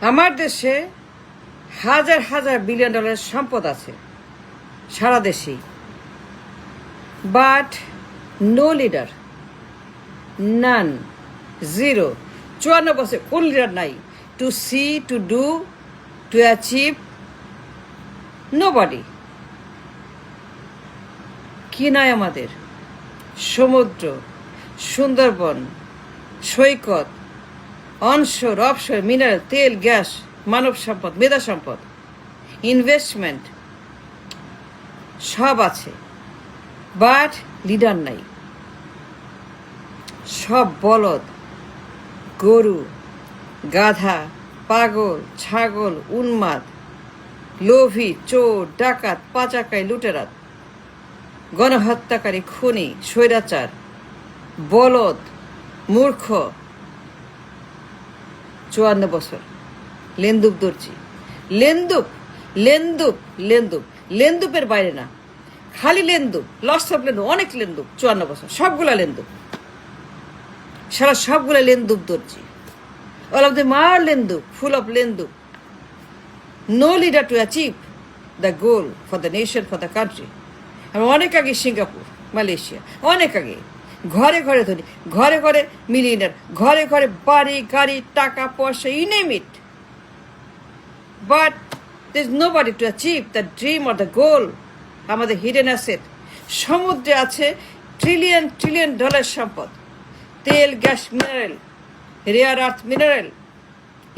আমার দেশে হাজার হাজার বিলিয়ন ডলারের সম্পদ আছে সারা দেশেই, but no leader, none, zero. 54 বছর কোন লিডার নাই to see, to do, to achieve, nobody. কি নাই আমাদের? সমুদ্র, সুন্দরবন, সৈকত, অনশোর, অফশোর, মিনারেল, তেল, গ্যাস, মানব সম্পদ, মেধা সম্পদ, ইনভেস্টমেন্ট সব আছে, বাট লিডার নাই। সব বলদ, গরু, গাধা, পাগল, ছাগল, উন্মাদ, লোভী, চোর, ডাকাত, পাচারকারী, লুটেরাত, গণহত্যাকারী, খুনি, স্বৈরাচার, বলদ, মূর্খ। 54 বছর লেন্দুপ দর্জি, লেন্দুপ লেন্দুপ লেন্দুপ লেন্দুপের বাইরে না, খালি লেন্দুপ, লস অফ লেন্দুপ, অনেক লেন্দুপ। 54 বছর সবগুলা লেন্দুপ, সারা সবগুলা Lhendup Dorji. All of them are Lhendup, full of Lhendup. No leader to achieve the goal for the nation, for the country. আমি অনেক আগে সিঙ্গাপুর, মালয়েশিয়া, অনেক আগে ঘরে ঘরে ধরি, ঘরে ঘরে মিলিয়নার, ঘরে ঘরে বাড়ি গাড়ি, টাকা পয়সা, you name it, but there is nobody to achieve the dream or the goal. আমাদের হিডেন অ্যাসেট সমুদ্রে আছে ট্রিলিয়ন ট্রিলিয়ন ডলার সম্পদ, তেল, gas, mineral, rare earth mineral,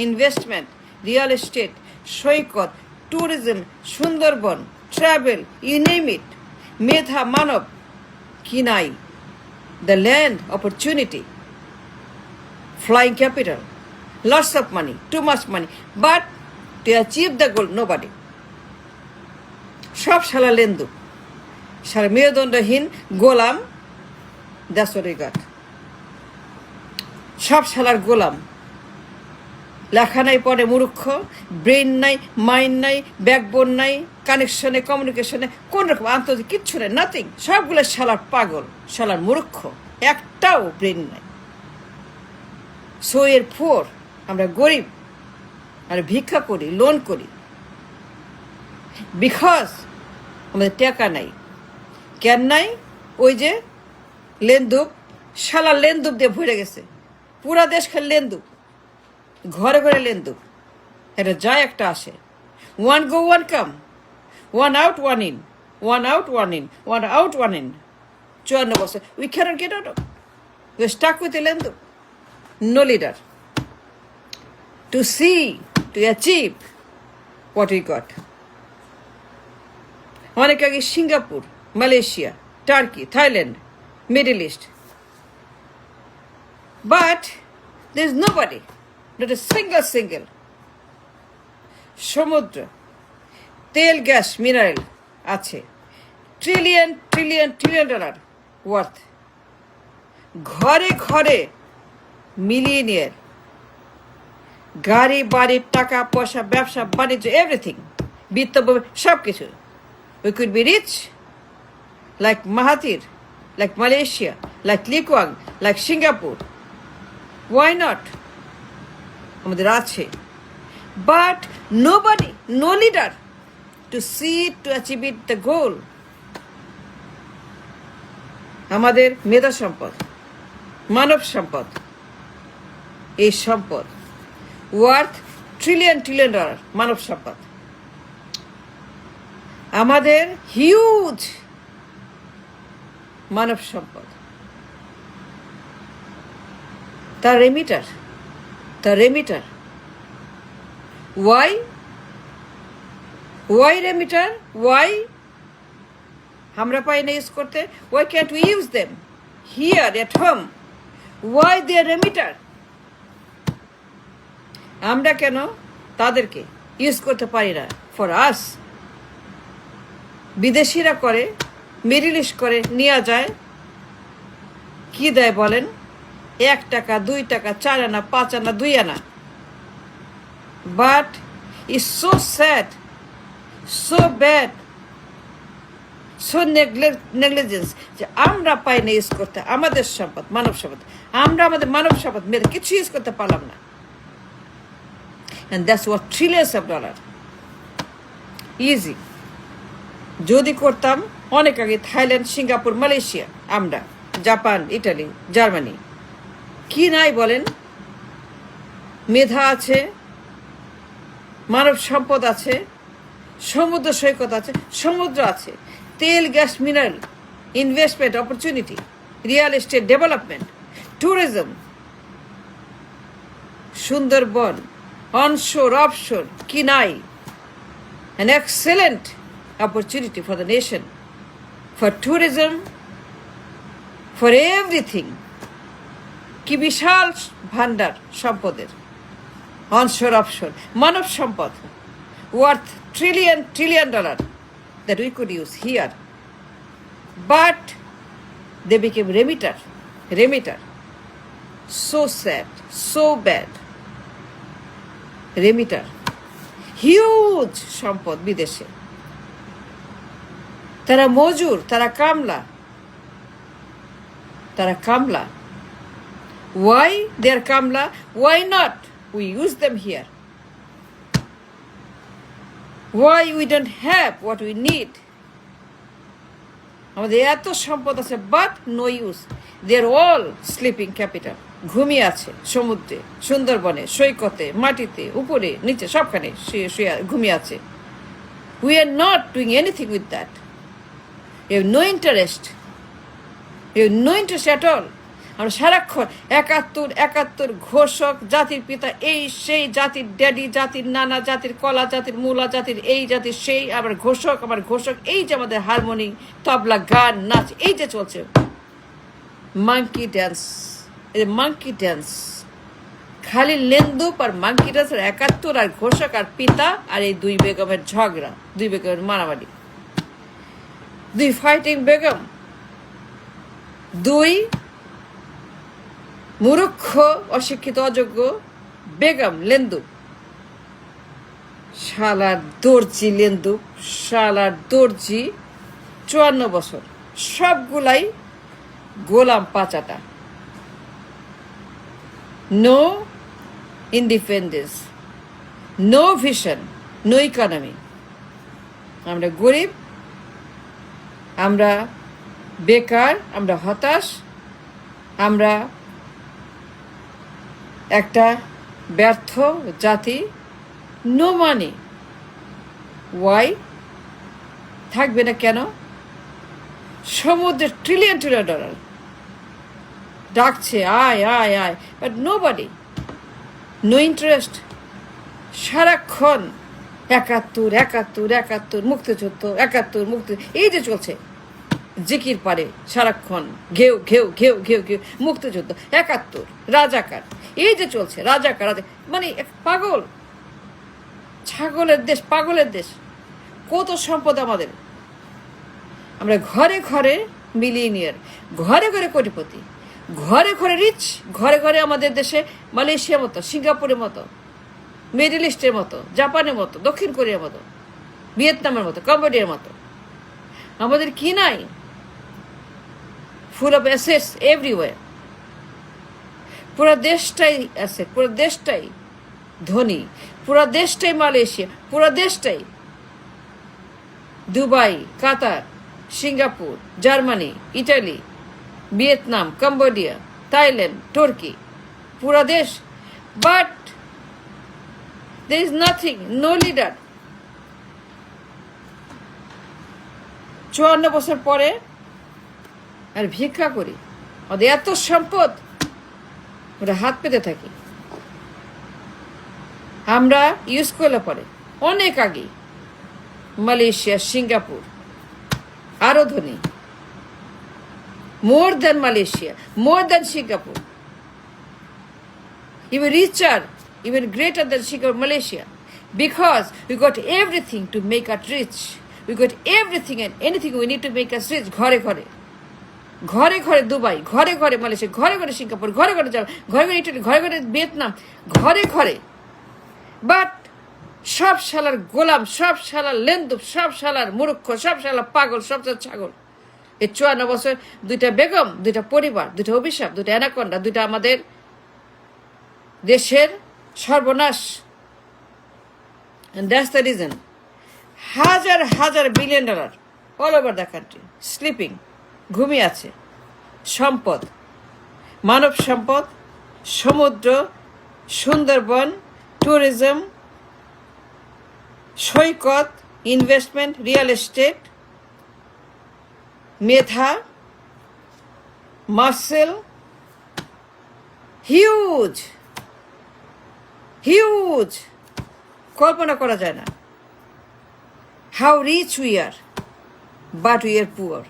investment, real estate, সৈকত, tourism, Sundarban, travel, you name it, মেধা, মানব। কি নাই? The land, opportunity, flying capital, lots of money, too much money, but to achieve the goal nobody. সব শালা লেন্দু, সারা মেরুদণ্ডহীন গোলাম। That's what we got. সব শালার গোলাম, লেখা নাই, পড়ে মূর্খ, ব্রেন নাই, মাইন্ড নাই, ব্যাকবোন নাই, কানেকশনে, কমিউনিকেশনে কোন রকম আন্তর্জাতিক কিচ্ছু নেই, নাথিং। সবগুলো শালার পাগল, শালার মূর্খ, একটাও ব্রেন নাই। সো এর ফোর আমরা গরিব আর ভিক্ষা করি, লোন করি, বিকজ আমাদের টাকা নাই। কেন নাই? ওই যে লেন্দুপ, শালা লেন্দুপ দিয়ে ভরে গেছে পুরা দেশ, খালি লেন্দুপ, ঘরে ঘরে লেন্দুপ। এটা যায় একটা আসে, one go one come, one out one in, one out one in, one out one in. 54 বছর we can't get out of, we stuck with a Lhendup. No leader to see, to achieve what we got. অনেক আগে Singapore, Malaysia, Turkey, Thailand, middle east, but there is nobody, not a single. সমুদ্র, তেল, gas, mineral আছে, trillion trillion trillion dollar worth. ঘরে ঘরে millionaire, গাড়ি বাড়ি, টাকা পয়সা, ব্যবসা বাণিজ্য, এভরিথিং, বিত্ত সব কিছু। We could be rich like Mahathir, like Malaysia, like Lee Kuan, like Singapore. Why not? আমাদের আছে, but nobody, no leader to see, to achieve it the goal. আমাদের মেধা সম্পদ, মানব সম্পদ, এই সম্পদ ওয়ার্থ ট্রিলিয়ন ট্রিলিয়ন ডলার। মানব সম্পদ আমাদের হিউজ, মানব সম্পদ। তার রেমিটার, ওয়াই রেমিটার, ওয়াই আমরা পাই না ইউজ করতে? Why can't we use them here at home? Why they are remitter? আমরা কেন তাদেরকে ইউজ করতে পারি না? For us. বিদেশিরা করে, মিডল ইস্ট করে, নেওয়া যায়, কি দেয় বলেন? 1 টাকা, 2 টাকা, 4 আনা, 5 আনা, 2 আনা। But it's so sad, so bad, so negligence যে আমরা পাই না ইউজ করতে আমাদের সম্পদ, মানব সম্পদ। আমরা আমাদের মানব সম্পদ মেরে কিছু ইউজ করতে পারলাম না। and that's what trillions of dollars. Easy. যদি করতাম অনেক আগে থাইল্যান্ড, সিঙ্গাপুর, মালয়েশিয়া, আমরা, জাপান, ইটালি, জার্মানি, কি নাই বলেন? মেধা আছে, মানব সম্পদ আছে, সমুদ্র সৈকত আছে, সমুদ্র আছে, তেল, gas, mineral, investment opportunity, real estate development, tourism, Sundarban, অনশোর, offshore, কি নাই? An excellent opportunity for the nation, for tourism, for everything. কি বিশাল ভান্ডার সম্পদের, অনশোর, অফশোর, মানব সম্পদ worth trillion dollar that we could use here, but they became remitter. So sad, so bad. Remitter, huge সম্পদ বিদেশে, তারা মজুর, তারা কামলা. Why they are kamla? Why not we use them here? Why we don't have what we need? আমাদের এত সম্পদ আছে, but no use. They are all sleeping capital. ঘুমিয়ে আছে সমুদ্রে, সুন্দরবনে, সৈকতে, মাটিতে, উপরে, নিচে, সবখানে ঘুমিয়ে আছে. We are not doing anything with that. You have no interest. You have no interest at all. আমরা সারাক্ষণ ৭১ ঘোষক, জাতির পিতা, এই সেই, জাতির ড্যাডি, জাতির নানা, জাতির কলা, জাতির মূলা, জাতির এই, জাতির সেই, আবার ঘোষক, এই যে আমাদের হারমোনি, তবলা, গান, নাচ, এই যে চলছে মাঙ্কি ড্যান্স. খালি লেন্দুপ আর মাঙ্কি ড্যান্স আর ৭১ আর ঘোষক আর পিতা আর এই দুই বেগমের ঝগড়া, দুই বেগমের মারামারি, দুই ফাইটিং বেগম, দুই মূর্খ, অশিক্ষিত, অযোগ্য বেগম লেন্দুপ. শালার দর্জি লেন্দুপ, শালার দর্জি, ৫৪ বছর, সবগুলাই গোলাম পাচাটা. No independence, no vision, no economy. আমরা গরিব, আমরা বেকার, আমরা হতাশ, আমরা একটা ব্যর্থ জাতি. No money. ওয়াই থাকবে না কেন? সমুদ্রের ট্রিলিয়ন ডলার ডাকছে, আয়, but nobody, no interest. সারাক্ষণ ৭১ মুক্তিযুদ্ধ, ৭১ মুক্তি, এই যে চলছে জিকির পারে সারাক্ষণ, ঘেউ, মুক্তিযুদ্ধ, ৭১, রাজাকার, এই যে চলছে রাজাকার, মানে পাগল, ছাগলের দেশ, পাগলের দেশ. কত সম্পদ আমাদের. আমরা ঘরে মিলিয়নিয়ার, ঘরে কোটিপতি, ঘরে রিচ, ঘরে আমাদের দেশে মালয়েশিয়ার মতো, সিঙ্গাপুরের মতো, মিডল ইস্টের মতো, জাপানের মতো, দক্ষিণ কোরিয়ার মতো, ভিয়েতনামের মতো, কম্বোডিয়ার মতো. আমাদের কি নাই? Full of assets everywhere. পুরো দেশটাই অ্যাসেট, পুরো দেশটাই ধনী, পুরো দেশটাই মালয়েশিয়া, পুরো দেশটাই Dubai, Qatar, Singapore, Germany, Italy, Vietnam, Cambodia, Thailand, Turkey, পুরো দেশ. But there is nothing, no leader. ৫৪ বছর পরে আর ভিক্ষা করি, ওদের এত সম্পদ, ওরা হাত পেতে থাকি. আমরা ইউজ করলে পরে অনেক আগে মালয়েশিয়া, সিঙ্গাপুর আরো ধনী, more than Malaysia, more than Singapore, even richer, even greater than Singapore, Malaysia, because we got everything to make us rich. We got everything and anything we need to make us rich. ঘরে Dubai, ঘরে Malaysia, ঘরে Singapore, ঘরে ঘরে Italy, ঘরে Vietnam, ঘরে. But সব শালার গোলাম, সব শালার লেন্দুপ, সব শালার মূর্খ, সব শালার পাগল, সব ছাগল. এই ৫৪ বছর ২টা বেগম, ২টা পরিবার, ২টা অভিশাপ, ২টা অ্যানাকন্ডা, ২টা আমাদের দেশের সর্বনাশ. And that's the reason. হাজার billion dollar all over the country sleeping, ঘুমিয়ে আছে। সম্পদ, মানব সম্পদ, সমুদ্র, সুন্দরবন, ট্যুরিজম, সৈকত, ইনভেস্টমেন্ট, রিয়েল এস্টেট, মেধা, মাসেল, হিউজ হিউজ, কল্পনা করা যায় না। How rich we are, but we are poor.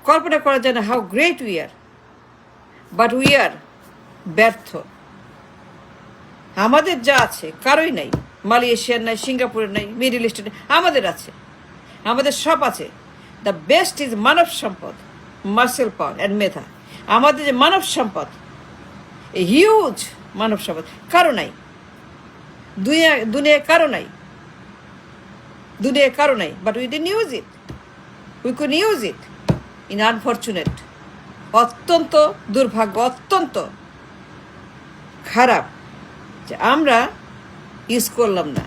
কল্পনা করা যায় না how great we are, but we are ব্যর্থ। আমাদের যা আছে কারোই নাই, মালয়েশিয়ার নাই, সিঙ্গাপুরের নাই, মিডল ইস্টের নাই, আমাদের আছে, আমাদের সব আছে। দ্য বেস্ট ইজ মানব সম্পদ, মাসেল পাওয়ার অ্যান্ড মেধা। আমাদের যে মানব সম্পদ, হিউজ মানব সম্পদ কারো নাই, দুনিয়ায় কারো নাই, but we didn't use it, we could use it in unfortunate. অত্যন্ত দুর্ভাগ্য, অত্যন্ত খারাপ যে আমরা ইউজ করলাম না।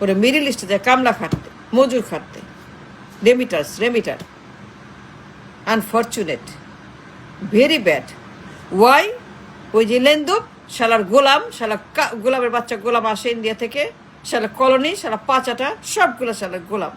ওরা মিডল ইস্টে যায় কামলা খাটতে, মজুর খাটতে, remitter. Unfortunate, very bad. Why? ওই যে লেন্দুপ, শালার গোলাম, গোলামের বাচ্চা গোলাম আসে ইন্ডিয়া থেকে, শালা কলোনি, শালা পাচাটা, সবগুলো শালা গোলাম।